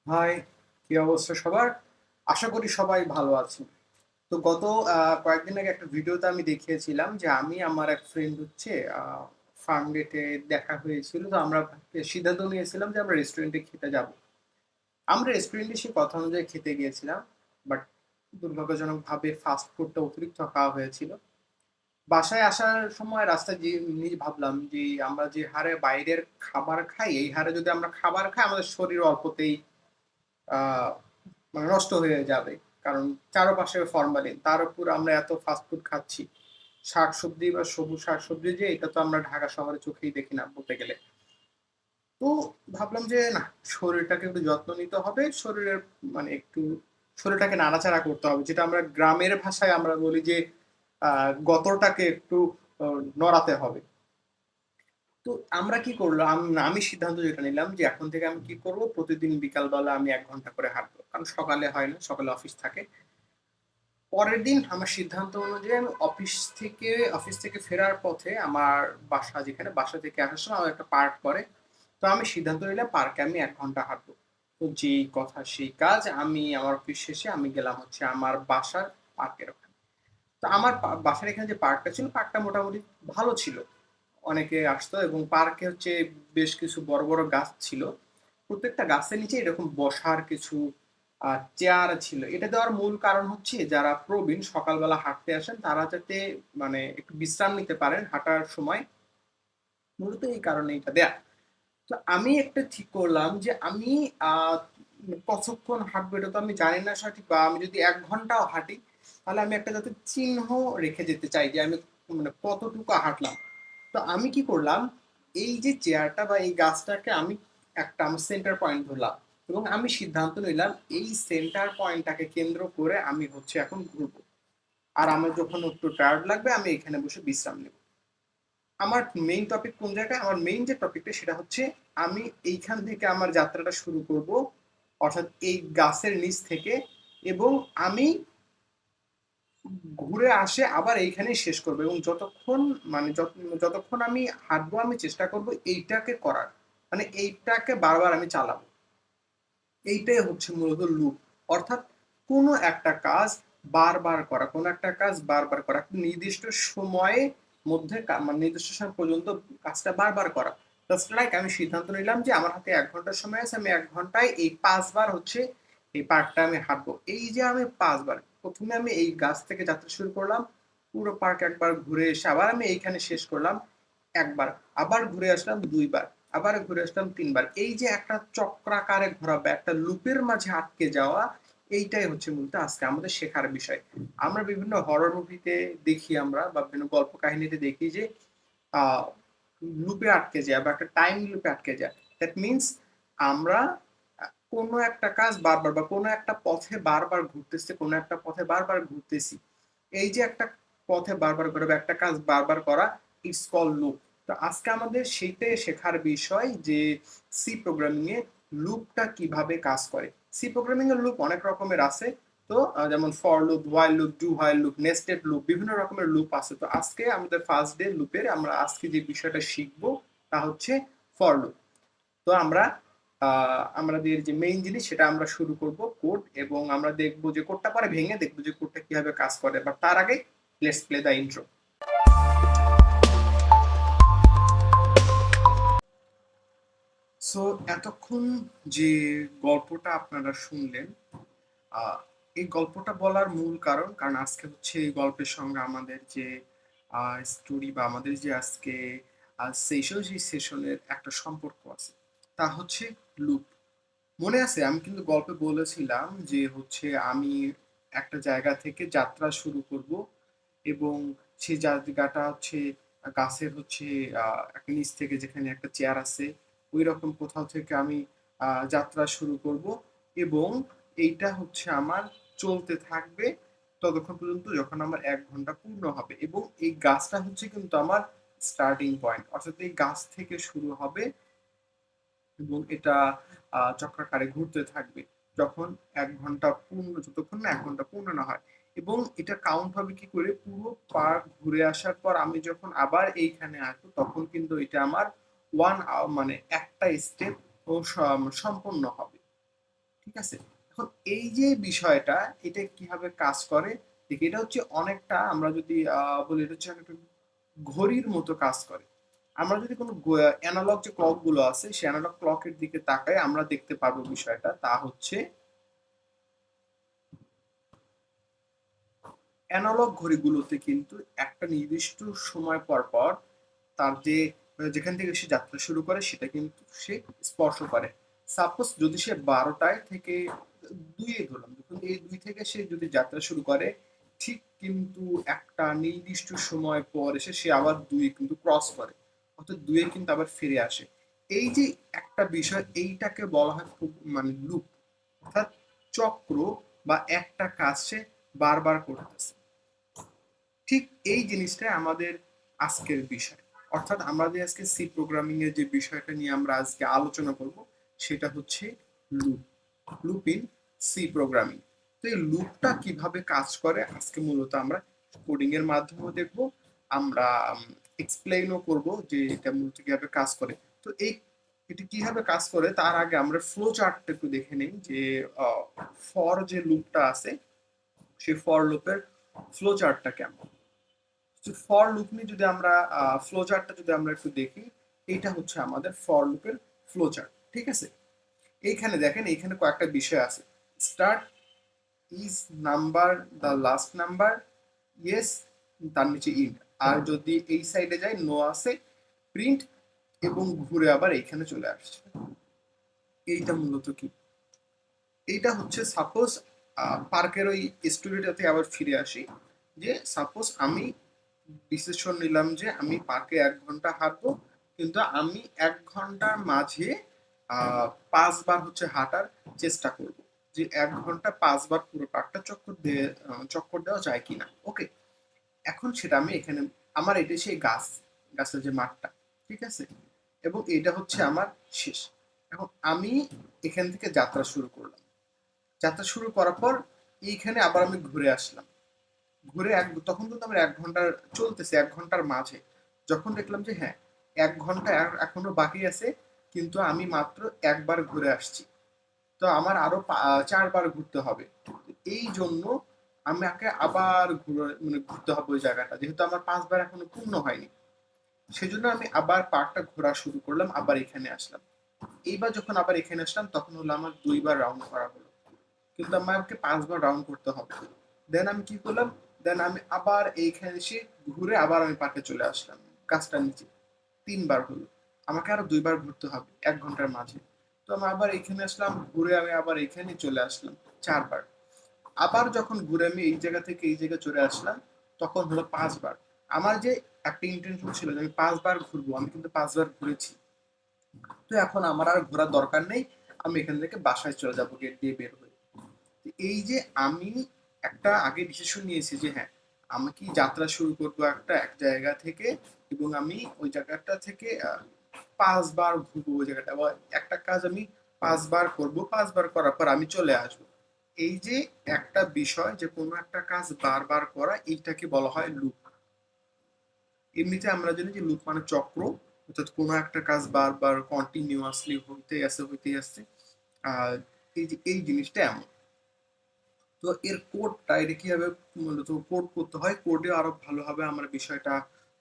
High, কি অবস্থা সবার? আশা করি সবাই ভালো আছেন। তো গত কয়েকদিন আগে একটা ভিডিওতে আমি দেখিয়েছিলাম যে আমি আমার এক ফ্রেন্ড হচ্ছে আ ফার্ম গেটে দেখা হয়েছিল। তো আমরা সিদ্ধান্ত নিয়েছিলাম যে আমরা রেস্টুরেন্টে খেতে যাবো। আমরা রেস্টুরেন্টে সেই কথা অনুযায়ী খেতে গিয়েছিলাম। বাট দুর্ভাগ্যজনকভাবে ফাস্ট ফুডটা অতিরিক্ত খাওয়া হয়েছিল। বাসায় আসার সময় রাস্তায় ভাবলাম যে আমরা যে হারে বাইরের খাবার খাই, এই হারে যদি আমরা খাবার খাই আমাদের শরীর অল্পতেই আ মানে নষ্ট হয়ে যাবে। কারণ চারপাশে ফরমালিন। তার উপর আমরা এত ফাস্ট ফুড খাচ্ছি। শাকসবজি বা সবুজ শাকসবজি যে এটা তো আমরা ঢাকা শহরে চোখেই দেখি না বলতে গেলে। তো ভাবলাম যে না, শরীরটাকে একটু যত্ন নিতে হবে। শরীরের মানে একটু শরীরটাকে নাড়াচাড়া করতে হবে। যেটা আমরা গ্রামের ভাষায় আমরা বলি যে গতরটাকে একটু অ নড়াতে হবে। তো আমরা কি করলাম, আমি সিদ্ধান্ত যেটা নিলাম যে এখন থেকে আমি কি করব, প্রতিদিন বিকালবেলা আমি ১ ঘন্টা করে হাঁটবো। কারণ সকালে হয় না, সকালে অফিস থাকে। পরের দিন আমার সিদ্ধান্ত অনুযায়ী আমি অফিস থেকে ফেরার পথে আমার বাসা থেকে আসার সময় আমার একটা পার্ক পড়ে। তো আমি সিদ্ধান্ত নিলাম পার্কে আমি ১ ঘন্টা হাঁটবো। তো যেই কথা সেই কাজ, আমি আমার অফিস শেষে আমি গেলাম হচ্ছে আমার বাসার পার্কের ওখানে। তো আমার বাসার এখানে যে পার্কটা ছিল, পার্কটা মোটামুটি ভালো ছিল। অনেকে আসতো এবং পার্কে হচ্ছে বেশ কিছু বড় বড় গাছ ছিল। প্রত্যেকটা গাছের নিচে এরকম বসার কিছু চেয়ার ছিল। এটা দেওয়ার মূল কারণ হচ্ছে যারা প্রবীণ সকালবেলা হাঁটতে আসেন তারা যাতে মানে একটু বিশ্রাম নিতে পারেন হাঁটার সময়। মূলত এই কারণে এটা দেয়া। তো আমি একটা ঠিক করলাম যে আমি আহ, কতক্ষণ হাঁটবো এটা তো আমি জানি না সঠিক, বা আমি যদি ১ ঘন্টাও হাঁটি তাহলে আমি একটা যাতে চিহ্ন রেখে যেতে চাই যে আমি মানে কতটুকু হাঁটলাম। তো আমি কি করলাম, এই যে চেয়ারটা বা এই গাছটাকে আমি একটা আমার সেন্টার পয়েন্ট ধরলাম এবং আমি সিদ্ধান্ত নিলাম এই সেন্টার পয়েন্টটাকে কেন্দ্র করে আমি হচ্ছে এখন ঘুরবো। আর আমার যখন একটু টায়ার্ড লাগবে আমি এখানে বসে বিশ্রাম নেব। আমার মেইন টপিক কোন জায়গায়, আমার মেইন যে টপিকটা সেটা হচ্ছে আমি এইখান থেকে আমার যাত্রাটা শুরু করব, অর্থাৎ এই গাছের নিচ থেকে, এবং আমি ঘুরে আসে আবার এইখানেই শেষ করবো এবং যতক্ষণ মানে যতক্ষণ আমি হাঁটবো আমি চেষ্টা করব এইটাকে করার, মানে এইটাকে বারবার আমি চালাবো। এইটাই হচ্ছে মূলত লুপ। অর্থাৎ কোনো একটা কাজ বারবার করা, কোনো একটা কাজ বারবার করা, একটা নির্দিষ্ট সময়ে মধ্যে মানে নির্দিষ্ট সময় পর্যন্ত কাজটা বারবার করা। জাস্ট লাইক আমি সিদ্ধান্ত নিলাম যে আমার হাতে ১ ঘন্টার সময় আছে, আমি ১ ঘন্টায় এই ৫ বার হচ্ছে এই পার্কটা আমি হাঁটবো। এই যে আমি ৫ বার, প্রথমে আমি এই গাছ থেকে যাত্রা শুরু করলাম, পুরো পার্ক একবার ঘুরে এসে আবার আমি এইখানে শেষ করলাম ১ বার, আবার ঘুরে আসলাম ২ বার, আবার ঘুরে আসলাম ৩ বার। এই যে একটা চক্রাকারে ঘোরা বা একটা লুপের মাঝে আটকে যাওয়া, এইটাই হচ্ছে মূলত আজকে আমাদের শেখার বিষয়। আমরা বিভিন্ন হরর মুভিতে দেখি, আমরা বা বিভিন্ন গল্প কাহিনীতে দেখি যে আহ লুপে আটকে যায় বা একটা টাইম লুপে আটকে যায়। দ্যাট মিনস আমরা কোনো একটা কাজ বারবার বা কোনো একটা পথে বারবার ঘুরতেছি, কোনো একটা পথে বারবার ঘুরতেছি। এই যে একটা পথে বারবার করা বা একটা কাজ বারবার করা, ইটস কল লুপ। তো আজকে আমাদের সেইটাই শেখার বিষয় যে সি প্রোগ্রামিং এ লুপটা কিভাবে কাজ করে। সি প্রোগ্রামিং এর লুপ অনেক রকমের আছে। তো যেমন for loop, while loop, do while loop, nested loop, বিভিন্ন রকমের লুপ আছে। তো আজকে আমাদের ফার্স্ট ডে লুপের আমরা আজকে যে বিষয়টা শিখবো তা হচ্ছে ফর লুপ। তো আমাদের যে মেইন জিনিস সেটা আমরা শুরু করব কোড, এবং আমরা দেখবো যে কোডটা পরে ভেঙে দেখবো যে কোডটা কিভাবে কাজ করে। বাট তার আগে let's play the intro. So এতক্ষণ যে গল্পটা আপনারা শুনলেন, আহ, এই গল্পটা বলার মূল কারণ আজকে হচ্ছে এই গল্পের সঙ্গে আমাদের যে স্টোরি বা আমাদের যে আজকে সেশন, সেই সেশনের একটা সম্পর্ক আছে। তা হচ্ছে লুপ। মনে আছে আমি কিন্তু গল্পে বলেছিলাম যে হচ্ছে আমি একটা জায়গা থেকে যাত্রা শুরু করব এবং সেই জায়গাটা হচ্ছে গাছের হচ্ছে একটা নিচ থেকে, যেখানে একটা চেয়ার আছে ওই রকম কোথাও থেকে আমি যাত্রা শুরু করব, এবং এইটা হচ্ছে আমার চলতে থাকবে ততক্ষণ পর্যন্ত যখন আমার ১ ঘন্টা পূর্ণ হবে। এবং এই গাছটা হচ্ছে কিন্তু আমার স্টার্টিং পয়েন্ট, অর্থাৎ এই গাছ থেকে শুরু হবে এবং এটা চক্রাকারে ঘুরতে থাকবে যখন ১ ঘন্টা পূর্ণ, যতক্ষণ না ১ ঘন্টা পূর্ণ না হয়। এবং এটা কাউন্ট হবে কি করে, পুরো পার্ক ঘুরে আসার পর আমি যখন আবার এইখানে আসবো তখন কিন্তু এটা আমার মানে একটা স্টেপ সম্পূর্ণ হবে। ঠিক আছে? এখন এই যে বিষয়টা, এটা কিভাবে কাজ করে, দেখি এটা হচ্ছে অনেকটা, আমরা যদি বলি এটা হচ্ছে অনেকটা ঘড়ির মতো কাজ করে। আমরা যদি কোনো অ্যানালগ যে ক্লক গুলো আছে, সেই অ্যানালগ ক্লকের দিকে তাকাই আমরা দেখতে পাবো বিষয়টা, তা হচ্ছে অ্যানালগ ঘড়িগুলোতে কিন্তু একটা নির্দিষ্ট সময় পর পর তার যে যেখান থেকে সে যাত্রা শুরু করে সেটা কিন্তু সে স্পর্শ করে। সাপোজ যদি সে 12টায় থেকে 2-এ ধরলাম, যখন এই 2 থেকে সে যদি যাত্রা শুরু করে, ঠিক কিন্তু একটা নির্দিষ্ট সময় পর এসে সে আবার 2 কিন্তু ক্রস করে। অর্থাৎ 2-এ কিন্তু আবার ফিরে আসে। এই যে একটা বিষয়, এইটাকে বলা হয় খুব মানে লুপ, অর্থাৎ চক্র, বা একটা কাজ সে বারবার করতেছে। ঠিক এই জিনিসটাই আমাদের আজকের বিষয়। অর্থাৎ আমাদের আজকে সি প্রোগ্রামিং এর যে বিষয়টা নিয়ে আমরা আজকে আলোচনা করব, সেটা হচ্ছে loop, loop in C programming. তো এই লুপটা কিভাবে কাজ করে আজকে মূলত আমরা কোডিং এর মাধ্যমে দেখব, আমরা এক্সপ্লেইনও করব যে এটা মূলত কিভাবে কাজ করে। তো এটি কিভাবে কাজ করে তার আগে আমরা ফ্লো চার্টটা একটু দেখে নিই, যে ফর যে লুপটা আছে সেই ফর লুপের ফ্লো চার্টটা কেমন। ফর লুপ নিয়ে যদি আমরা ফ্লো চার্টটা যদি আমরা একটু দেখি, এইটা হচ্ছে আমাদের ফর লুপের ফ্লো চার্ট। ঠিক আছে? এইখানে দেখেন, এইখানে কয়েকটা বিষয় আছে। Start, is number the last number, yes, তার নিচে ইন্ট। আর যদি এই সাইডে যাই, নো আছে, প্রিন্ট, এবং ঘুরে আবার এইখানে চলে আসছে। এইটা মূলত কি? এইটা হচ্ছে সাপোজ পার্কের ওই স্টোরিটাতে আবার ফিরে আসি, যে সাপোজ আমি ডিসিশন নিলাম যে আমি পার্কে 1 ঘন্টা হাঁটবো, কিন্তু আমি 1 ঘন্টার মাঝে 5 বার হচ্ছে হাঁটার চেষ্টা করব, যে 1 ঘন্টা 5 বার পুরো পার্কটা চক্কর দেওয়া যায় কিনা। ওকে, এখন সেটা আমি এখানে, আমার এটা সেই গাছের যে মাঠটা, ঠিক আছে, এবং এটা হচ্ছে আমার শেষ। এখন আমি এখান থেকে যাত্রা শুরু করলাম, যাত্রা শুরু করার পর এইখানে আবার আমি ঘুরে আসলাম, তখন কিন্তু আমার 1 ঘন্টা চলতেছে, 1 ঘন্টার মাঝে যখন দেখলাম যে হ্যাঁ 1 ঘন্টা এখনো বাকি আছে, কিন্তু আমি মাত্র একবার ঘুরে আসছি, তো আমার আরো 4 বার ঘুরতে হবে। এই জন্য আমাকে আবার ঘুরতে হবে ওই জায়গাটা, যেহেতু আমার 5 বার এখনো পূর্ণ হয়নি। সেজন্য আমি আবার পার্কটা ঘোরা শুরু করলাম, আবার এখানে আসলাম। এইবার যখন আবার এখানে আসলাম, তখন হলো আমার 2 বার রাউন্ড করা হলো, কিন্তু আমাকে 5 বার রাউন্ড করতে হবে। দেন আমি কি করলাম, দেন আমি আবার এইখানে এসে ঘুরে আবার আমি পার্কে চলে আসলাম, গাছটার নিচে। 3 বার হলো, আমাকে আরো 2 বার ঘুরতে হবে 1 ঘন্টার মাঝে। তো আমি আবার এখানে আসলাম, ঘুরে আমি আবার এখানে চলে আসলাম 4 বার। আবার যখন ঘুরে আমি এই জায়গা থেকে এই জায়গায় চলে আসলাম, তখন হলো 5 বার। আমার যে একটা ইন্টেনশন ছিল যে আমি 5 বার ঘুরবো, আমি কিন্তু 5 বার ঘুরেছি। তো এখন আমার আর ঘোরার দরকার নেই, আমি এখান থেকে বাসায় চলে যাবো গেট দিয়ে বের হয়ে। এই যে আমি একটা আগে ডিসিশন নিয়েছি যে হ্যাঁ আমি কি যাত্রা শুরু করবো এক জায়গা থেকে, এবং আমি ওই জায়গাটা থেকে 5 বার ঘুরবো ওই জায়গাটা, বা একটা কাজ আমি 5 বার করব, 5 বার করার পর আমি চলে আসবো। এই যে একটা বিষয়, যে কোনো একটা কাজ বারবার করা, এইটাকে বলা হয় লুপ। এমনিতে আমরা জানি যে লুপ মানে চক্র, অর্থাৎ কোনো একটা কাজ বারবার কন্টিনিউয়াসলি হইতেই আসছে। আর এই যে এই জিনিসটা এমন। তো এর কোডটা, এটা কিভাবে মূলত কোড করতে হয়, কোডে আরো ভালোভাবে আমরা বিষয়টা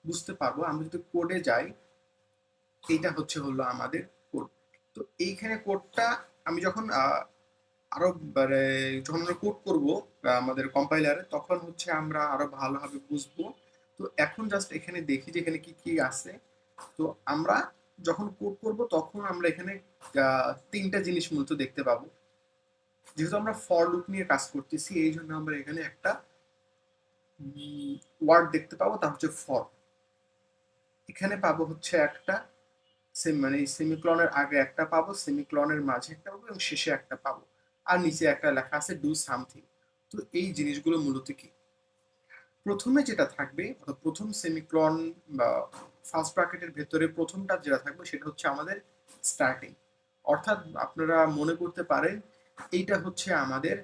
বুঝতে পারবো। আমরা যদি কোডে যাই, এইটা হলো আমাদের কোড। তো এইখানে কোডটা আমি যখন আরো মানে যখন আমরা কোড করব আমাদের কম্পাইলারে, তখন হচ্ছে আমরা আরো ভালোভাবে বুঝবো। তো এখন জাস্ট এখানে দেখি যে এখানে কি কি আছে। তো আমরা যখন কোড করব, তখন আমরা এখানে 3টা জিনিস মূলত দেখতে পাবো। যেহেতু আমরা ফর লুপ নিয়ে কাজ করতেছি, এই জন্য আমরা এখানে একটা ওয়ার্ড দেখতে পাবো, তা হচ্ছে ফর। এখানে পাবো হচ্ছে একটা মানে সেমিক্লনের আগে একটা পাবো, সেমিক্লনের মাঝে একটা পাবো, এবং শেষে একটা পাবো। আর নিচে একটা লেখা আছে ডু সামথিং। তো এই জিনিসগুলো মূলত কি, প্রথমে যেটা থাকবে, অর্থাৎ প্রথম সেমিক্লন বা ফার্স্ট ব্র্যাকেটের ভেতরে প্রথমটা যেটা থাকবে, সেটা হচ্ছে আমাদের স্টার্টিং। অর্থাৎ আপনারা মনে করতে পারেন এইটা হচ্ছে আমাদের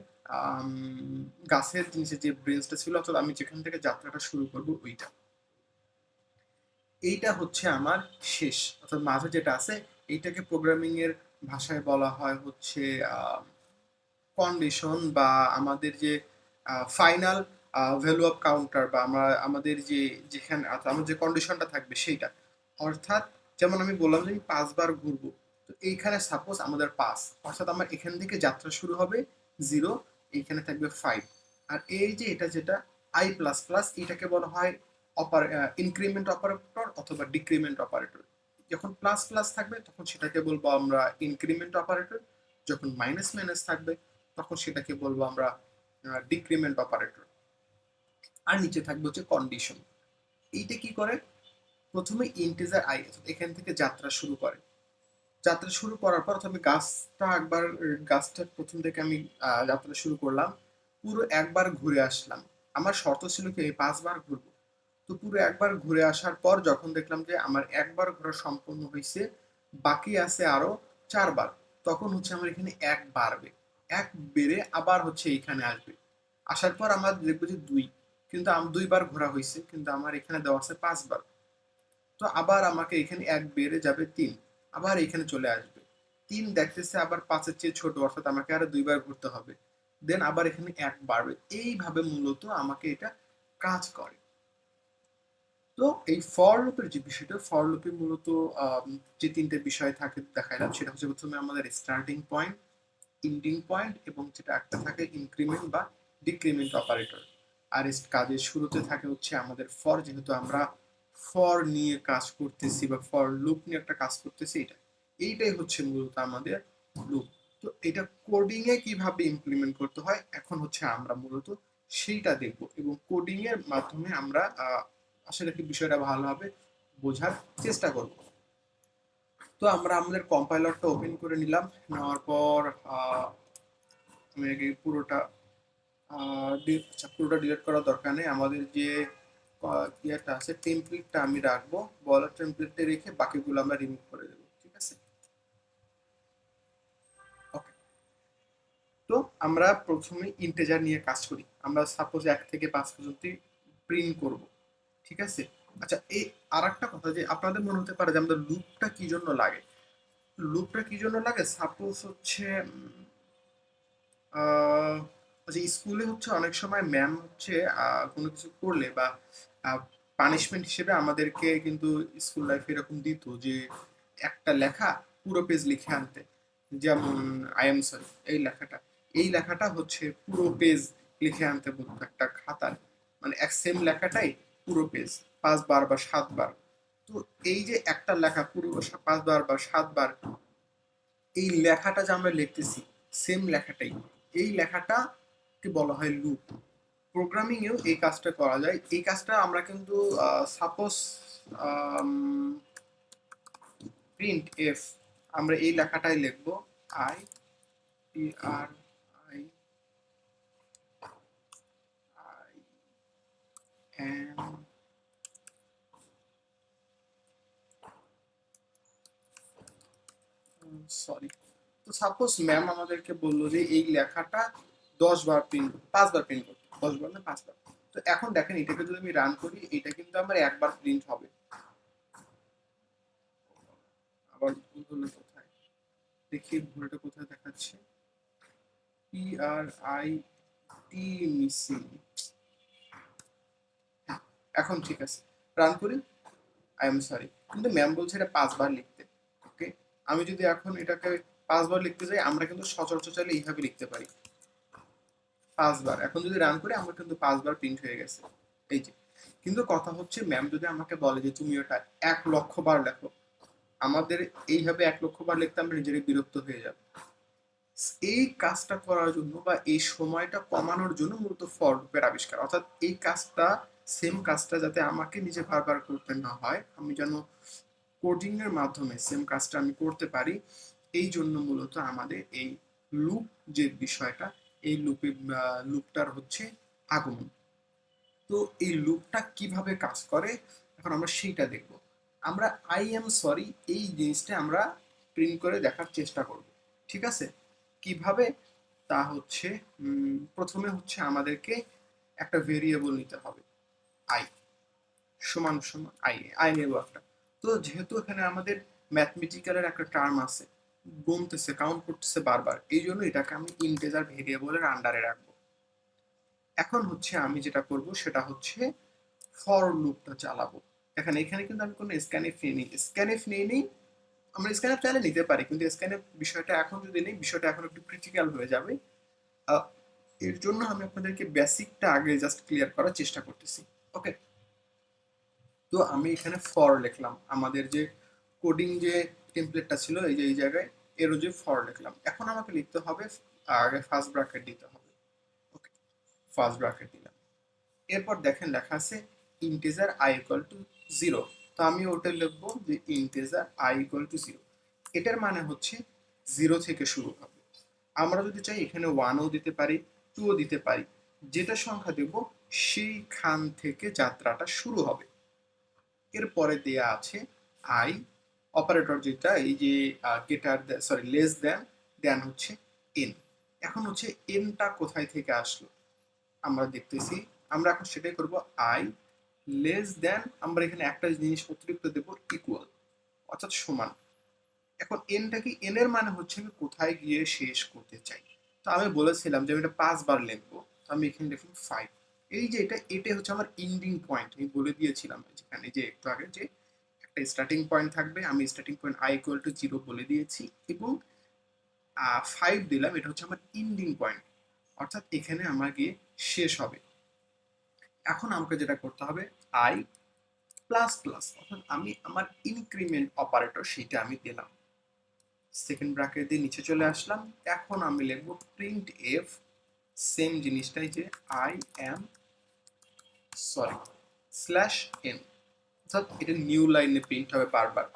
গাছের নিচে যে ব্রেঞ্চটা ছিল, অর্থাৎ আমি যেখান থেকে যাত্রাটা শুরু করব ওইটা। এইটা হচ্ছে আমার শেষ, অর্থাৎ মাঝে যেটা আছে, এইটাকে প্রোগ্রামিং এর ভাষায় বলা হয় হচ্ছে কন্ডিশন বা আমাদের যে ফাইনাল ভ্যালু অফ কাউন্টার বা আমরা আমাদের যে যেখানে আমার যে কন্ডিশনটা থাকবে সেইটা, অর্থাৎ যেমন আমি বললাম যে আমি 5 বার ঘুরবো, তো এইখানে সাপোজ আমাদের 5, অর্থাৎ আমার এখান থেকে যাত্রা শুরু হবে 0, এইখানে থাকবে 5। আর এই যে এটা যেটা আই প্লাস প্লাস, এটাকে বলা হয় ইনক্রিমেন্ট অপারেটর অথবা ডিক্রিমেন্ট অপারেটর। যখন প্লাস প্লাস থাকবে তখন সেটাকে বলবো আমরা ইনক্রিমেন্ট অপারেটর, যখন মাইনাস মাইনাস থাকবে তখন সেটাকে বলবো আমরা ডিক্রিমেন্ট অপারেটর। আর নিচে থাকবে হচ্ছে কন্ডিশন। এইটা কি করে, প্রথমে ইন্টিজার আই এখান থেকে যাত্রা শুরু করে, যাত্রা শুরু করার পর আমি গাছটা প্রথম থেকে আমি যাত্রা শুরু করলাম, পুরো একবার ঘুরে আসলাম। আমার শর্ত ছিল কি এই 5 বার ঘুরবো। তো পুরো একবার ঘুরে আসার পর যখন দেখলাম যে আমার একবার ঘোরা সম্পূর্ণ হয়েছে, বাকি আছে আরো 4 বার, তখন হচ্ছে আমার এখানে 1 বাড়বে, 1 বেড়ে আবার হচ্ছে এইখানে আসবে। আসার পর আমরা দেখবো যে 2, কিন্তু 2 বার ঘোরা হয়েছে কিন্তু আমার এখানে দেওয়া আছে 5 বার। তো আবার আমাকে এখানে 1 বেড়ে যাবে 3, আবার এখানে চলে আসবে 3, দেখতেছে আবার 5-এর চেয়ে ছোট, অর্থাৎ আমাকে আরো 2 বার ঘুরতে হবে, দেন আবার এখানে 1 বাড়বে। এইভাবে মূলত আমাকে এটা কাজ করে। তো এই ফর লুপের যে বিষয়টা, ফর লুপে মূলত যে 3টে বিষয় থাকে দেখাইলাম, সেটা হচ্ছে প্রথমে আমাদের স্টার্টিং পয়েন্ট, এন্ডিং পয়েন্ট এবং যেটা একটা থাকে ইনক্রিমেন্ট বা ডিক্রিমেন্ট অপারেটর। আর কাজের শুরুতে থাকে হচ্ছে আমাদের ফর, যেহেতু আমরা ফর নিয়ে কাজ করতেছি বা ফর লুপ নিয়ে একটা কাজ করতেছি, এইটাই হচ্ছে মূলত আমাদের লুপ। তো এটা কোডিং এ কিভাবে ইমপ্লিমেন্ট করতে হয় এখন হচ্ছে আমরা মূলত সেইটা দেখব, এবং কোডিং এর মাধ্যমে আমরা আসলে কি বিষয়টা ভালোভাবে বোঝার চেষ্টা করব। তো আমরা আমাদের কম্পাইলারটা ওপেন করে নিলাম, নেওয়ার পর আমি আগে পুরোটা ডিলিট করার দরকার নেই। আমাদের যে ইয়েটা আছে টেমপ্লেটটা আমি রাখবো, বলার টেমপ্লেটে রেখে বাকিগুলো আমরা রিমুভ করে দেবো, ঠিক আছে। ওকে, তো আমরা প্রথমে ইন্টেজার নিয়ে কাজ করি। আমরা সাপোজ 1 থেকে 5 পর্যন্ত প্রিন্ট করব, ঠিক আছে। আচ্ছা, এই আর একটা কথা যে আপনাদের মনে হতে পারে যে আমাদের লুপটা কি জন্য লাগে। লুপটা কি জন্য লাগে, সাপোজ হচ্ছে যে স্কুলে হচ্ছে অনেক সময় ম্যাম হচ্ছে কোনো কিছু করলে বা পানিশমেন্ট হিসেবে আমাদেরকে কিন্তু স্কুল লাইফে এরকম দিত যে একটা লেখা পুরো পেজ লিখে আনতে। যেমন আই এম সরি, এই লেখাটা হচ্ছে পুরো পেজ লিখে আনতে বলতো একটা খাতার, মানে এক সেম লেখাটাই পুরো পেজ 5 বার বা 7 বার। তো এই যে একটা লেখা পুরো 5 বার বা 7 বার, এই লেখাটা যে আমরা লিখতেছি সেম লেখাটাই, এই লেখাটাকে বলা হয় লুপ। প্রোগ্রামিং এও এই কাজটা করা যায়। এই কাজটা আমরা কিন্তু সাপোজ প্রিন্ট এফ, আমরা এই লেখাটাই লিখবো I T R I I N sorry. তো সাপোজ ম্যাম আমাদেরকে বললো যে এই লেখাটা 10 বার প্রিন্ট, 5 বার প্রিন্ট করতে, 10 বার না 5 বার। তো এখন দেখেন এটাকে যদি আমি রান করি, এটা কিন্তু আমার 1 বার প্রিন্ট হবে। আবার ভুল হলো কোথায়, দেখি ভুলটা কোথায় দেখাচ্ছে, P R I T missing. এখন ঠিক আছে, রান করি। আই এম সরি, কিন্তু ম্যাম বলছে এটা 5 বার লিখতে। ওকে, আমি যদি এখন এটাকে 5 বার লিখতে যাই, আমরা কিন্তু সচরাচর চাইলে এইভাবে লিখতে পারি 5 বার। এখন যদি রান করি আমার কিন্তু 5 বার প্রিন্ট হয়ে গেছে, এই যে। কিন্তু কথা হচ্ছে ম্যাম যদি আমাকে বলে যে তুমি ওটা 1,00,000 বার লেখো, আমাদের এইভাবে 1,00,000 বার লিখতে আমরা নিজেরই বিরক্ত হয়ে যাব। এই কাজটা করার জন্য বা এই সময়টা কমানোর জন্য মূলত ফর লুপের আবিষ্কার, অর্থাৎ এই কাজটা, সেম কাজটা যাতে আমাকে নিজে বারবার করতে না হয়, আমি যেন কোডিং এর মাধ্যমে সেম কাজটা আমি করতে পারি, এই জন্য মূলত আমাদের এই লুপ যে বিষয়টা, এই লুপটার হচ্ছে আগমন। তো এই লুপটা কিভাবে কাজ করে এখন আমরা সেইটা দেখব। আমরা আই এম সরি এই জিনিসটা আমরা প্রিন্ট করে দেখার চেষ্টা করব, ঠিক আছে। কিভাবে, তা হচ্ছে প্রথমে হচ্ছে আমাদেরকে একটা ভেরিয়েবল নিতে হবে, আই সমান সমান আই, আই নেব একটা। তো যেহেতু এখানে আমাদের ম্যাথমেটিক্যালের একটা টার্ম আছে, গুনতেছে, কাউন্ট করতেছে বারবার, এই জন্য এটাকে আমি ইন্টিজার ভেরিয়েবলের আন্ডারে রাখবো। এখন হচ্ছে আমি যেটা করব সেটা হচ্ছে ফর লুপটা চালাবো। এখানে এখানে কিন্তু আমি কোনো স্ক্যানএফ নিয়ে নিই, স্ক্যানএফ নিয়ে নিই, আমরা স্ক্যানএফ চাইলে নিতে পারি, কিন্তু স্ক্যানএফ বিষয়টা এখন যদি নেই, বিষয়টা এখন একটু ক্রিটিক্যাল হয়ে যাবে। আহ, এর জন্য আমি আপনাদেরকে বেসিকটা আগে জাস্ট ক্লিয়ার করার চেষ্টা করতেছি। ওকে, তো আমি এখানে ফর লিখলাম, আমাদের যে কোডিং যে টেমপ্লেটটা ছিল এই যে এই জায়গায় এরও যে ফর লিখলাম। এখন আমাকে লিখতে হবে, আগে ফার্স্ট ব্র্যাকেট দিতে হবে। ওকে, ফার্স্ট ব্র্যাকেট দিলাম। এরপর দেখেন লেখা আছে ইন্টিজার আই ইকুয়াল টু 0। তো আমি ওটা লিখবো যে ইন্টিজার আই ইকুয়াল টু 0। এটার মানে হচ্ছে 0 থেকে শুরু হবে। আমরা যদি চাই এখানে 1ও দিতে পারি, 2ও দিতে পারি, যেটা সংখ্যা দেব সেইখান থেকে যাত্রাটা শুরু হবে। এরপরে দেয়া আছে আই অপারেটর, যেটা এই যে গেটার, সরি লেস দেন, দেন হচ্ছে এন। এখন হচ্ছে এনটা কোথায় থেকে আসলো আমরা দেখতেছি, আমরা এখন সেটাই করব। আই লেস দেন, আমরা এখানে একটা জিনিস অতিরিক্ত দেব, ইকুয়াল, অর্থাৎ সমান। এখন এনটা কি, এন এর মানে হচ্ছে আমি কোথায় গিয়ে শেষ করতে চাই। তো আমি বলেছিলাম যে আমি এটা 5 বার লিখবো, তো আমি এখানে লিখলাম 5। এই যে এটা হচ্ছে আমার এন্ডিং পয়েন্ট, আমি বলে দিয়েছিলাম যেখানে যে একটু আগে যে একটা স্টার্টিং পয়েন্ট থাকবে, আমি starting point I equal two 0 বলে দিয়েছি, এবং 5 দিলাম, এটা হচ্ছে আমার এন্ডিং পয়েন্ট, অর্থাৎ এখানে আমার গিয়ে শেষ হবে। এখন আমাকে যেটা করতে হবে আই প্লাস প্লাস, অর্থাৎ আমি আমার ইনক্রিমেন্ট অপারেটর সেটা আমি দিলাম, সেকেন্ড ব্র্যাকেট দিয়ে নিচে চলে আসলাম। এখন আমি লিখবো প্রিন্ট এফ, সেম জিনিসটাই যে I am, sorry slash N, অর্থাৎ এটা নিউ লাইনে প্রিন্ট হবে বারবার।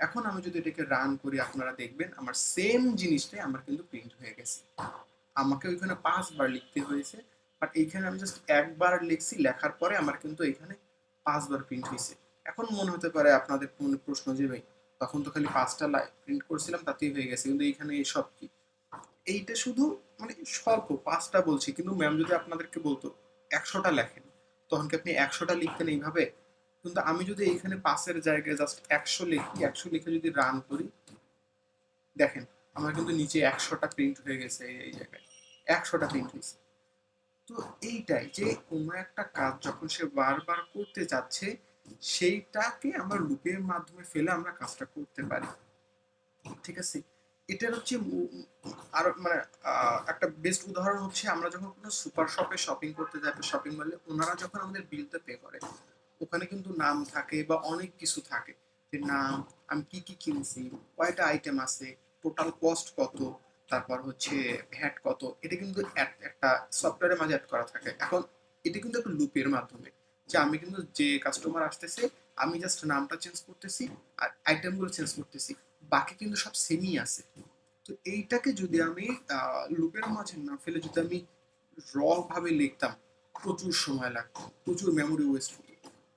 এখন আমি যদি এটাকে রান করি আপনারা দেখবেন আমার সেম জিনিসটাই আমার কিন্তু প্রিন্ট হয়ে গেছে। আমাকে ওইখানে 5 বার লিখতে হয়েছে, বাট এইখানে আমি জাস্ট একবার লিখছি, লেখার পরে আমার কিন্তু এখানে 5 বার প্রিন্ট হয়েছে। এখন মনে হতে পারে আপনাদের মনে প্রশ্ন যে ভাই তখন তো খালি 5টা লাইন প্রিন্ট করছিলাম তাতেই হয়ে গেছে, কিন্তু এইখানে এসব কি? এইটা শুধু মানে স্বল্প 5টা বলছি, কিন্তু ম্যাম যদি আপনাদেরকে বলতো 100টা লেখেন, তখন কি আপনি 100টা লিখতেন এইভাবে? কিন্তু আমি যদি এইখানে 5-এর জায়গায় জাস্ট 100 লিখি, 100 লিখে যদি রান করি, দেখেন আমার কিন্তু নিচে 100টা প্রিন্ট হয়ে গেছে, এই জায়গায় 100টা প্রিন্ট হয়েছে। তো এইটাই যে কোনো একটা কাজ যখন সে বারবার করতে চাচ্ছে, সেইটাকে আমরা লুপের মাধ্যমে ফেলে আমরা কাজটা করতে পারি। ঠিক আছে, এটার হচ্ছে আর মানে একটা বেস্ট উদাহরণ হচ্ছে আমরা যখন কোনো সুপার শপে শপিং করতে যাই, শপিং মলে ওনারা যখন আমাদের বিলটা পে করে, ওখানে কিন্তু নাম থাকে বা অনেক কিছু থাকে, যে নাম, আমি কি কি কিনছি, কয়টা আইটেম আছে, টোটাল কস্ট কত, তারপর হচ্ছে ভ্যাট কত, এটা কিন্তু একটা সফটওয়্যারের মাঝে অ্যাড করা থাকে। এখন এটা কিন্তু একটা লুপের মাধ্যমে, যে আমি কিন্তু যে কাস্টমার আসতেছে আমি জাস্ট নামটা চেঞ্জ করতেছি আর আইটেমগুলো চেঞ্জ করতেছি, বাকি কিন্তু সব সেমই আছে। তো এইটাকে যদি আমি লুপের মাঝে না ফেলে যদি আমি র ভাবে লিখতাম, প্রচুর সময় লাগতো, প্রচুর মেমোরি ওয়েস্ট হতো।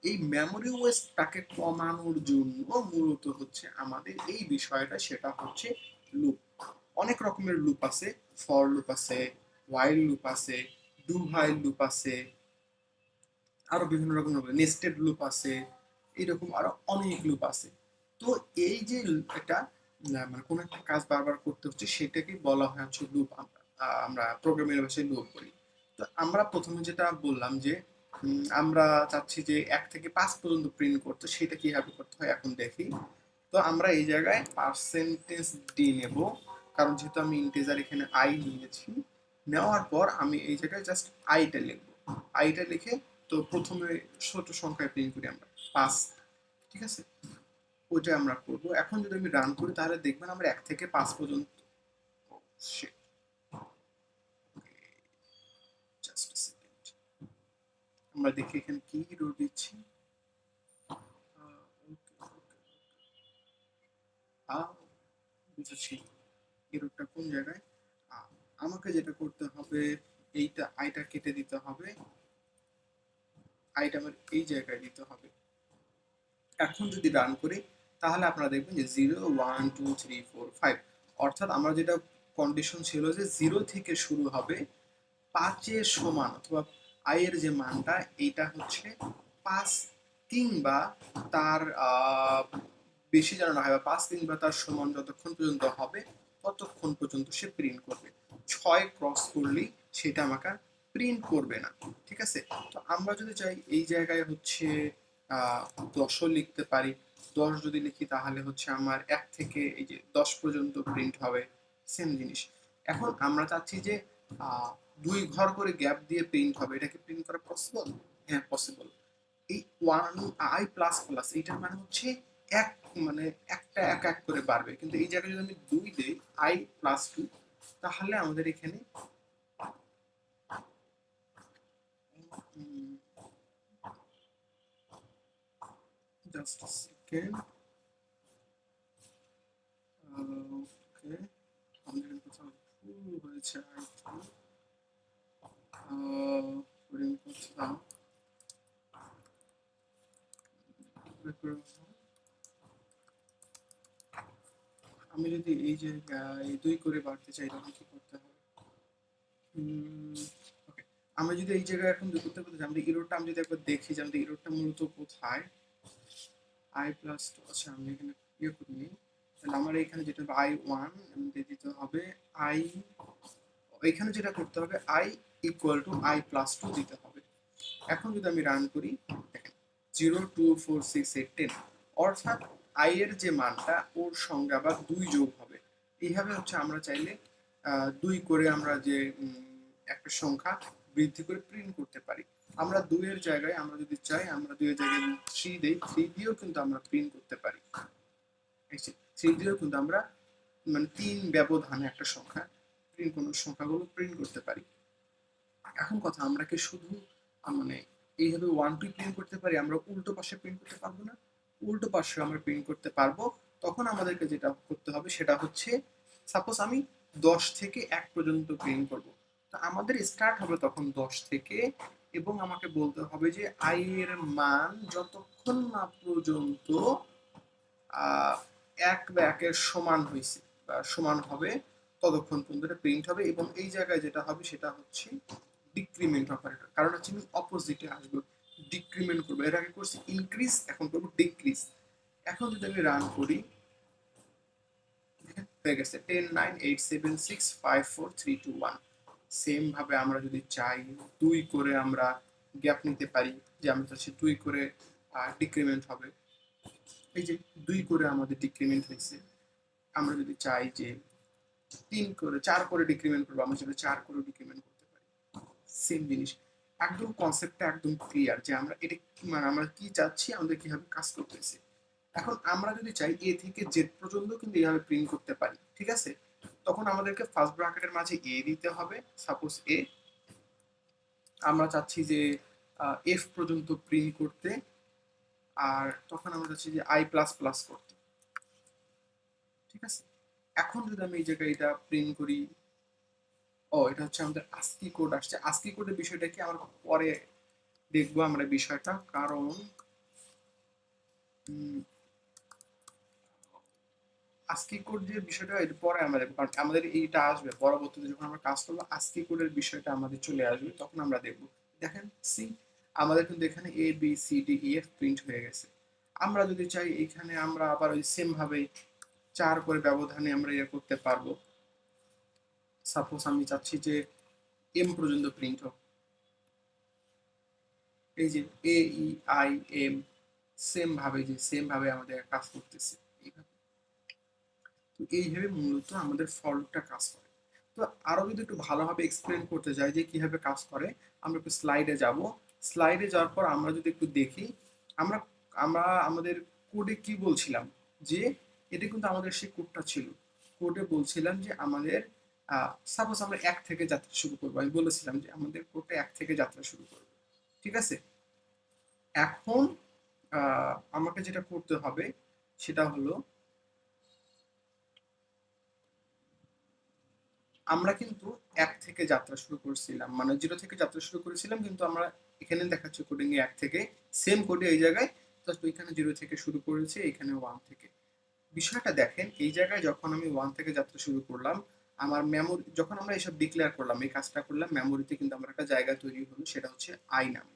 এই মেমোরি ওয়েস্টটাকে কমানোর জন্য মূলত হচ্ছে আমাদের এই বিষয়টা, সেটা হচ্ছে লুপ। অনেক রকমের লুপ আছে, ফর লুপ আছে, হোয়াইল লুপ আছে, ডু হোয়াইল লুপ আছে, আরো বিভিন্ন রকম নেস্টেড লুপ আছে, এইরকম আরো অনেক লুপ আছে। তো এই যে এটা মানে কোনো একটা কাজ বারবার করতে হচ্ছে, সেটাকে বলা হয় হচ্ছে লুপ। আমরা প্রোগ্রামের ভাষায় লুপ বলি। তো আমরা প্রথমে যেটা বললাম যে আমরা চাচ্ছি যে 1 থেকে 5 পর্যন্ত প্রিন্ট করতে, সেটা কিভাবে করতে হয় এখন দেখি। তো আমরা এই জায়গায় পার্সেন্টেজ ডি নেব, কারণ যেহেতু আমি ইন্টিজার এখানে আই নিয়েছি, নেওয়ার পর আমি এই জায়গায় জাস্ট আইটা লিখবো। আইটা লিখে তো প্রথমে ছোট সংখ্যায় প্রিন্ট করি আমরা 5, ঠিক আছে, ওইটা আমরা করবো। এখন যদি আমি রান করি তাহলে দেখবেন আমরা 1 থেকে 5 পর্যন্ত, জাস্ট সেকেন্ড, আমরা দেখি এখানে কি রো দিচ্ছি। বুঝেছি এরোটা কোন জায়গায়। আমাকে যেটা করতে হবে, এইটা আইটা কেটে দিতে হবে, আইটা আমার এই জায়গায় দিতে হবে। এখন যদি রান করি তাহলে আপনারা দেখবেন যে 0 1 2 3 4 5, অর্থাৎ আমরা যেটা কন্ডিশন ছিল যে 0 থেকে শুরু হবে, 5-এর সমান অথবা আই এর যে মানটা এইটা হচ্ছে 5 কিংবা তার বেশি যেন না হয়, বা 5 কিংবা তার সমান যতক্ষণ পর্যন্ত হবে ততক্ষণ পর্যন্ত সে প্রিন্ট করবে। 6 ক্রস করলেই সেটা আমাকে প্রিন্ট করবে না। ঠিক আছে? তো আমরা যদি চাই এই জায়গায় হচ্ছে 10ও লিখতে পারি। 10 যদি লিখি তাহলে হচ্ছে আমার 1 থেকে এই যে 10 পর্যন্ত প্রিন্ট হবে, সেম জিনিস। এখন আমরা চাচ্ছি যে 2 ঘর করে গ্যাপ দিয়ে প্রিন্ট হবে, এটা কি প্রিন্ট করা পসিবল? হ্যাঁ, পসিবল। এই ওয়ান আই প্লাস প্লাস এইটার মানে হচ্ছে এক, মানে একটা এক এক করে বাড়বে, কিন্তু এই জায়গায় যদি আমি 2 দেই আই প্লাস 2, তাহলে আমাদের এখানে জাস্ট সেকেন্ড, ওকে, আমাদের কোথাও ভুল হয়েছে, কোথাও আমি যদি এই জায়গায় 2 করে বাড়তে চাই তখন কি করতে হবে? ওকে, আমরা যদি এই জায়গায় এখন 2 করতে করতে আমরা ইরোরটা আমি যদি একবার দেখি যে আমাদের ইরোরটা মূলত কোথায়, আই প্লাস টু, আচ্ছা আমি এখানে ইয়ে করিনি, তাহলে আমার এখানে যেটা হবে আই ওয়ান দিতে হবে, আই এখানে যেটা করতে হবে I equal to I plus two দিতে হবে। এখন যদি আমি রান করি, দেখেন 0 2 4 6 8 10, অর্থাৎ আই এর যে মানটা ওর সঙ্গে আবার 2 যোগ হবে। এইভাবে হচ্ছে আমরা চাইলে 2 করে আমরা যে একটা সংখ্যা বৃদ্ধি করে প্রিন্ট করতে পারি। আমরা 2 এর জায়গায় আমরা যদি চাই আমরা 2 এর জায়গায় 3 দেই, 3 দিয়েও কিন্তু আমরা প্রিন্ট করতে পারি। 3 দিয়েও কিন্তু আমরা মানে 3 ব্যবধানে একটা সংখ্যা প্রিন্ট, কোনো সংখ্যাগুলো প্রিন্ট করতে পারি। এখন কথা, আমরা কি শুধু মানে এইভাবে 1 2 প্রিন্ট করতে পারি, আমরা উল্টো পাশে প্রিন্ট করতে পারবো না? উল্টো পাশে আমরা প্রিন্ট করতে পারবো। তখন আমাদেরকে যেটা করতে হবে সেটা হচ্ছে, সাপোজ আমি 10 থেকে 1 পর্যন্ত প্রিন্ট করব, তো আমাদের স্টার্ট হবে তখন 10 থেকে, এবং আমাকে বলতে হবে যে আই এর মান যতক্ষণ না পর্যন্ত 1 বা 1 এর সমান হয়েছে বা সমান হবে ততক্ষণ পর্যন্ত এটা প্রিন্ট হবে। এবং এই জায়গায় যেটা হবে সেটা হচ্ছে ডিক্রিমেন্ট অপারেটর, কারণ হচ্ছে আমি অপোজিটে আসবো, ডিক্রিমেন্ট করবো। এর আগে করছি ইনক্রিজ, এখন করবো ডিক্রিজ। এখন যদি আমি রান করি, হয়ে গেছে 10 9 8 7 6 5 4 3 2 1। সেম ভাবে আমরা যদি চাই 2 করে আমরা গ্যাপ নিতে পারি, যে আমরা চাচ্ছি 2 করে ডিক্রিমেন্ট হবে, এই যে 2 করে আমাদের ডিক্রিমেন্ট হয়েছে। আমরা যদি চাই যে 3 করে 4 করে ডিক্রিমেন্ট করবো, আমরা সেটা 4 করে ডিক্রিমেন্ট করতে পারি। সেম জিনিস, একদম কনসেপ্টটা একদম ক্লিয়ার যে আমরা এটা মানে আমরা কি চাচ্ছি, আমাদের কিভাবে কাজ করতেছি। এখন আমরা যদি চাই এ থেকে জেড পর্যন্ত কিন্তু এইভাবে প্রিন্ট করতে পারি, ঠিক আছে? তখন আমাদেরকে ফার্স্ট ব্র্যাকেটের মাঝে এ দিতে হবে, সাপোজ এ। আমরা চাচ্ছি যে এফ পর্যন্ত প্রিন্ট করতে, আর তখন আমরা চাচ্ছি যে আই প্লাস প্লাস করতে, ঠিক আছে? এখন যদি আমি এই জায়গায় এটা প্রিন্ট করি, ও এটা হচ্ছে আমাদের আস্কি কোড আসছে। আস্কি কোডের বিষয়টা কি আমরা পরে দেখবো আমরা বিষয়টা, কারণ আস্কি কোড যে বিষয়টা এর পরে আমরা দেখবো, কারণ আমাদের এইটা আসবে পরবর্তীতে যখন আমরা কাজ করবো, আস্কি কোডের বিষয়টা আমাদের চলে আসবে, তখন আমরা দেখবো। দেখেন সি, আমাদের কিন্তু এখানে A B C D E F print হয়ে গেছে। আমরা যদি চাই এখানে আমরা আবার ওই সেম ভাবে 4 করে ব্যবধানে আমরা ইয়ে করতে পারবো। সাপোজ আমি চাচ্ছি যে এম পর্যন্ত প্রিন্ট হোক, এই যে এ ই আই এম, সেম ভাবে আমাদের কাজ করতেছে এইভাবে। তো এইভাবে মূলত আমাদের ফর লুপটা কাজ করে। তো আরো যদি একটু ভালোভাবে এক্সপ্লেন করতে যাই যে কিভাবে কাজ করে, আমরা একটু স্লাইডে যাব। স্লাইডে যাওয়ার পর আমরা যদি একটু দেখি, আমরা আমরা আমাদের কোডে কি বলছিলাম, যে এটা কিন্তু আমাদের সেই কোডটা ছিল। কোডে বলছিলাম যে আমাদের সাপোজ আমরা 1 থেকে যাত্রা শুরু করবো, আমি বলেছিলাম যে আমাদের কোডটা 1 থেকে যাত্রা শুরু করবো, ঠিক আছে? এখন আমাকে যেটা করতে হবে সেটা হলো, আমরা কিন্তু 1 থেকে যাত্রা শুরু করছিলাম, মানে 0 থেকে যাত্রা শুরু করেছিলাম, কিন্তু আমরা এখানে দেখাচ্ছি কোডিং এ 1 থেকে, সেম কোডে এই জায়গায় জাস্ট ওইখানে 0 থেকে শুরু করেছে, এখানে 1 থেকে। বিষয়টা দেখেন, এই জায়গায় যখন আমি 1 থেকে যাত্রা শুরু করলাম, আমার মেমোরি যখন আমরা এসব ডিক্লেয়ার করলাম, এই কাজটা করলাম, মেমোরিতে কিন্তু আমার একটা জায়গা তৈরি হলো, সেটা হচ্ছে আই নামে।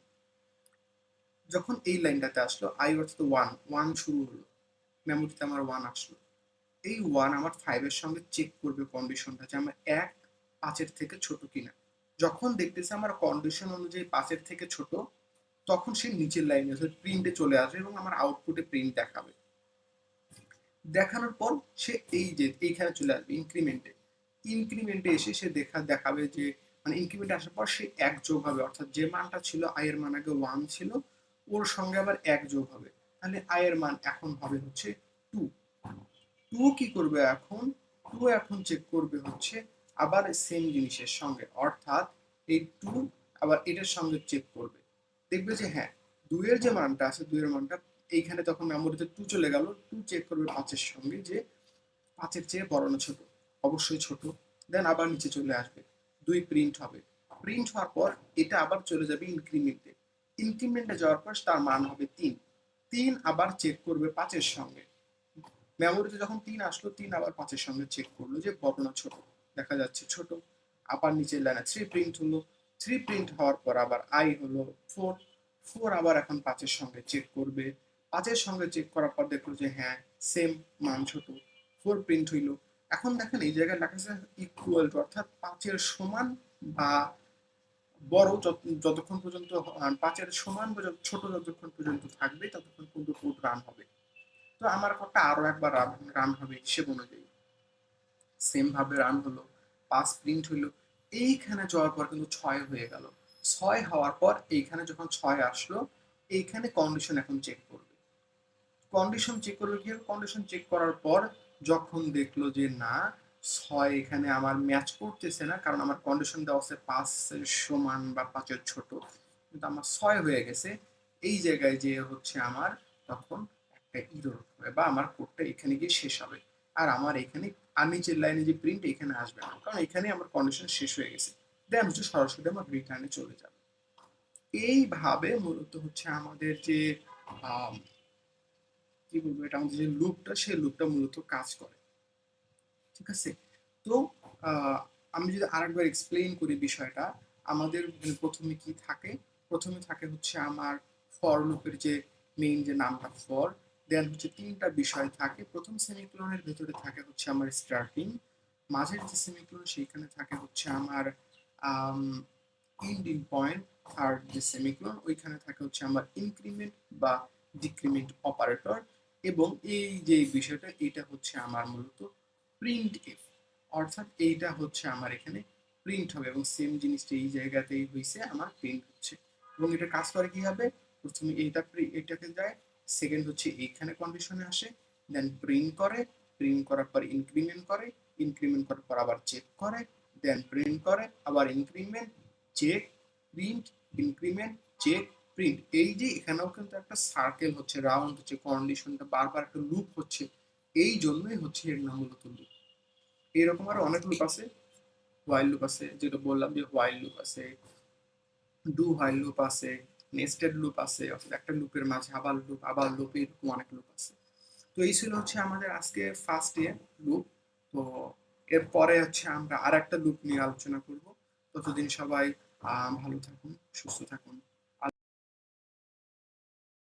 যখন এই লাইনটাতে আসলো আই অর্থাৎ 1 1 শুরু হলো, মেমোরিতে আমার 1 আসলো। এই 1 আমার 5 এর সঙ্গে চেক করবে কন্ডিশনটা যে আমার 1 5 এর থেকে ছোট কিনা। যখন দেখতেছে আমার কন্ডিশন অনুযায়ী 5 এর থেকে ছোট, তখন সে নিচের লাইনে প্রিন্টে চলে আসবে এবং আমার আউটপুটে প্রিন্ট দেখাবে। দেখানোর পর সে এই যে এইখানে চলে আসবে ইনক্রিমেন্টে। ইনক্রিমেন্টে এসে সে দেখাবে যে মানে ইনক্রিমেন্টে আসার পর সে 1 যোগ হবে, অর্থাৎ যে মানটা ছিল আই এর মান আগে 1 ছিল, ওর সঙ্গে আবার 1 যোগ হবে। তাহলে আই এর মান এখন হবে হচ্ছে 2। 2 কি করবে এখন? 2 এখন চেক করবে হচ্ছে আবার সেম জিনিসের সঙ্গে, অর্থাৎ এই 2 আবার এটার সঙ্গে চেক করবে। দেখবে যে হ্যাঁ, 2 এর যে মানটা আছে, 2 এর মানটা এইখানে তখন মেমোরিতে 2 চলে গেল। 2 চেক করবে 5 এর সঙ্গে যে 5 এর চেয়ে বড় না ছোট। অবশ্যই ছোট। দেন আবার নিচে চলে আসবে। 2 প্রিন্ট হবে। প্রিন্ট হওয়ার পর এটা আবার চলে যাবে ইনক্রিমেন্টে। ইনক্রিমেন্টে যাওয়ার পর তার মান হবে 3। 3 আবার চেক করবে 5 এর সঙ্গে। মেমোরিতে যখন 3 আসলো, 3 আবার 5 এর সঙ্গে চেক করলো যে বড় না ছোট। দেখা যাচ্ছে ছোট। আবার নিচের লাইনে 3 প্রিন্ট হলো। 3 প্রিন্ট হওয়ার পর আবার আই হলো 4। 4 আবার এখন 5 এর সঙ্গে চেক করবে। 5 এর সঙ্গে চেক করার পর দেখলো যে হ্যাঁ, সেম মান ছোট। 4 প্রিন্ট হইলো। এখন দেখেন এই জায়গায় লেখা আছে ইকুয়াল টু, অর্থাৎ 5 এর সমান বা বড় যতক্ষণ পর্যন্ত 5 এর সমান বা ছোট যতক্ষণ পর্যন্ত থাকবে ততক্ষণ পর্যন্ত কোড রান হবে। তো আমার কোডটা আরো একবার রান হবে হিসেব অনুযায়ী। সেম ভাবে রান হলো, 5 প্রিন্ট হইলো। এইখানে যাওয়ার পর কিন্তু 6 হয়ে গেল। 6 হওয়ার পর এইখানে যখন 6 আসলো, এইখানে কন্ডিশন এখন চেক করবে। কন্ডিশন চেক করবে কি? কন্ডিশন চেক করার পর যখন দেখলো যে না, 6 এখানে আমার ম্যাচ করতেছে না, কারণ আমার কন্ডিশন দেওয়া আছে 5 এর সমান বা 5 এর ছোট, কিন্তু আমার 6 হয়ে গেছে। এই জায়গায় যে হচ্ছে আমার তখন একটা ইরর হবে বা আমার কোডটা এখানে গিয়ে শেষ হবে। আর আমার এখানে আর নিচের লাইনে যে প্রিন্ট এখানে আসবে না, কারণ এখানে আমার কন্ডিশন শেষ হয়ে গেছে। দেন হচ্ছে সরাসরি আমার রিটার্নে চলে যাবে। এইভাবে মূলত হচ্ছে আমাদের যে আহ কি বলবো, এটা আমাদের যে লুপটা, সেই লুপটা মূলত কাজ করে। ঠিক আছে? তো আমি যদি আরেকবার এক্সপ্লেইন করি বিষয়টা, আমাদের প্রথমে কি থাকে? প্রথমে থাকে হচ্ছে আমার ফর লুপের যে মেইন যে নামটা ফর, দেন হচ্ছে 3টা বিষয় থাকে। প্রথম সেমিকোলনের ভেতরে থাকে হচ্ছে আমার স্টার্টিং, মাঝের যে সেমিকোলন সেইখানে থাকে হচ্ছে আমার এন্ডিং পয়েন্ট, থার্ড যে সেমিকোলন ওইখানে থাকে হচ্ছে আমার ইনক্রিমেন্ট বা ডিক্রিমেন্ট অপারেটর, এবং এই যে বিষয়টা এটা হচ্ছে আমার মূলত প্রিন্ট এফ, অর্থাৎ এইটা হচ্ছে আমার এখানে প্রিন্ট হবে এবং সেম জিনিসটা এই জায়গাতেই হয়েছে আমার প্রিন্ট হচ্ছে। এবং এটা কাজ করে কি হবে? প্রথমে এটাকে যায়, সেকেন্ড হচ্ছে এইখানে কন্ডিশনে আসে, দেন প্রিন্ট করে, প্রিন্ট করার পর ইনক্রিমেন্ট করে, ইনক্রিমেন্ট করার পর আবার চেক করে, দেন প্রিন্ট করে, আবার increment, check, print, increment, check, print. এই যে এখানেও কিন্তু একটা সার্কেল হচ্ছে, রাউন্ড হচ্ছে, কন্ডিশনটা বারবার একটা লুপ হচ্ছে। এই জন্যই হচ্ছে এর নাম মূলত লুপ। এরকম আরো অনেক লুপ আছে। হোয়াইল লুপ আছে, যেটা বললাম যে হোয়াইল লুপ আছে, ডু হোয়াইল লুপ আছে, নেস্টেড লুপ আছে, অর্থাৎ একটা লুপের মাঝে আবার লুপ, আবার লুপ, এরকম অনেক লুপ আছে। তো এই ছিল হচ্ছে আমাদের আজকে ফার্স্ট ইয়ার লুপ। তো এরপরে হচ্ছে আমরা আর একটা লুপ নিয়ে আলোচনা করব। ততদিন সবাই ভালো থাকুন, সুস্থ থাকুন।